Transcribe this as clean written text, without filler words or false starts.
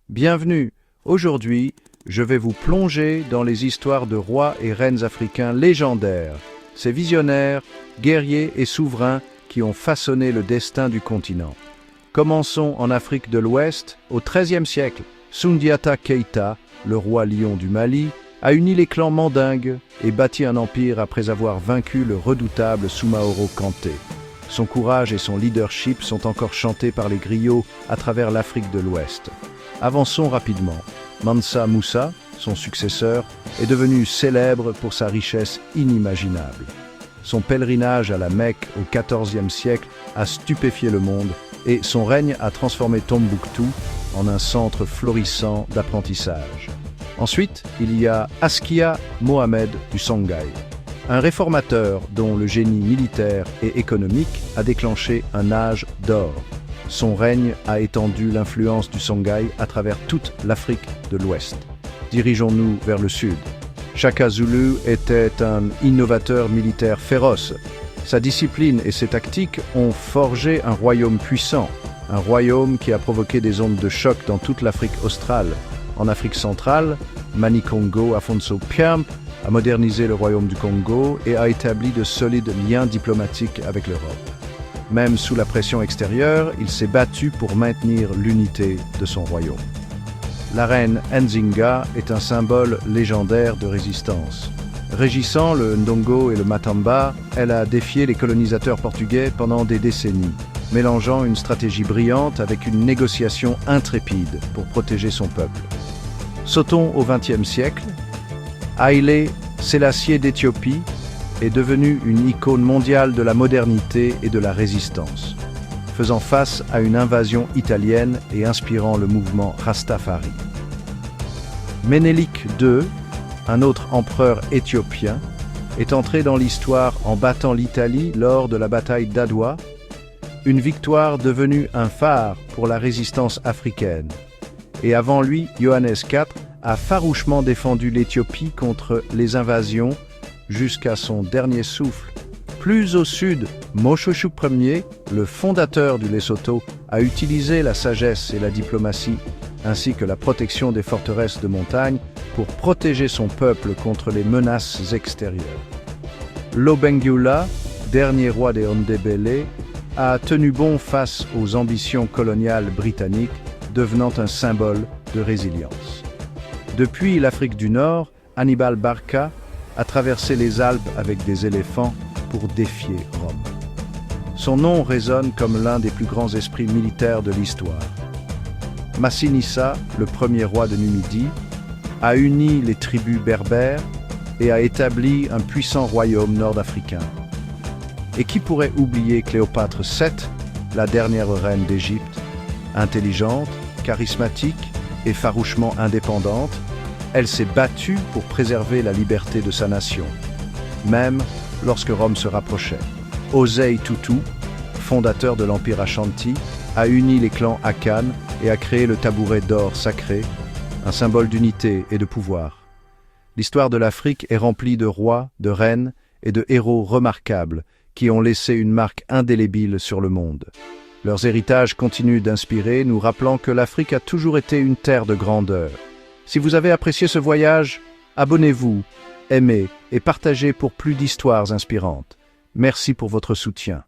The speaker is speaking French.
Bienvenue. Aujourd'hui, je vais vous plonger dans les histoires de rois et reines africains légendaires, ces visionnaires, guerriers et souverains qui ont façonné le destin du continent. Commençons en Afrique de l'Ouest, au XIIIe siècle. Soundiata Keïta, le roi lion du Mali, a uni les clans mandingues et bâti un empire après avoir vaincu le redoutable Soumaoro Kanté. Son courage et son leadership sont encore chantés par les griots à travers l'Afrique de l'Ouest. Avançons rapidement. Mansa Moussa, son successeur, est devenu célèbre pour sa richesse inimaginable. Son pèlerinage à la Mecque au XIVe siècle a stupéfié le monde et son règne a transformé Tombouctou en un centre florissant d'apprentissage. Ensuite, il y a Askia Mohamed du Songhai, un réformateur dont le génie militaire et économique a déclenché un âge d'or. Son règne a étendu l'influence du Songhai à travers toute l'Afrique de l'Ouest. Dirigeons-nous vers le sud. Shaka Zulu était un innovateur militaire féroce. Sa discipline et ses tactiques ont forgé un royaume puissant, un royaume qui a provoqué des ondes de choc dans toute l'Afrique australe. En Afrique centrale, Mani Kongo Afonso Piam a modernisé le royaume du Congo et a établi de solides liens diplomatiques avec l'Europe. Même sous la pression extérieure, il s'est battu pour maintenir l'unité de son royaume. La reine Nzinga est un symbole légendaire de résistance. Régissant le Ndongo et le Matamba, elle a défié les colonisateurs portugais pendant des décennies, mélangeant une stratégie brillante avec une négociation intrépide pour protéger son peuple. Sautons au XXe siècle. Haïlé Sélassié d'Éthiopie est devenu une icône mondiale de la modernité et de la résistance, faisant face à une invasion italienne et inspirant le mouvement Rastafari. Ménélik II, un autre empereur éthiopien, est entré dans l'histoire en battant l'Italie lors de la bataille d'Adwa, une victoire devenue un phare pour la résistance africaine. Et avant lui, Johannes IV a farouchement défendu l'Éthiopie contre les invasions jusqu'à son dernier souffle. Plus au sud, Moshoeshoe Ier, le fondateur du Lesotho, a utilisé la sagesse et la diplomatie, ainsi que la protection des forteresses de montagne, pour protéger son peuple contre les menaces extérieures. Lobengula, dernier roi des Ndebele, a tenu bon face aux ambitions coloniales britanniques, devenant un symbole de résilience. Depuis l'Afrique du Nord, Hannibal Barca a traversé les Alpes avec des éléphants pour défier Rome. Son nom résonne comme l'un des plus grands esprits militaires de l'histoire. Massinissa, le premier roi de Numidie, a uni les tribus berbères et a établi un puissant royaume nord-africain. Et qui pourrait oublier Cléopâtre VII, la dernière reine d'Égypte, intelligente, charismatique et farouchement indépendante, elle s'est battue pour préserver la liberté de sa nation, même lorsque Rome se rapprochait. Osei Tutu, fondateur de l'Empire Ashanti, a uni les clans Akan et a créé le tabouret d'or sacré, un symbole d'unité et de pouvoir. L'histoire de l'Afrique est remplie de rois, de reines et de héros remarquables qui ont laissé une marque indélébile sur le monde. Leurs héritages continuent d'inspirer, nous rappelant que l'Afrique a toujours été une terre de grandeur. Si vous avez apprécié ce voyage, abonnez-vous, aimez et partagez pour plus d'histoires inspirantes. Merci pour votre soutien.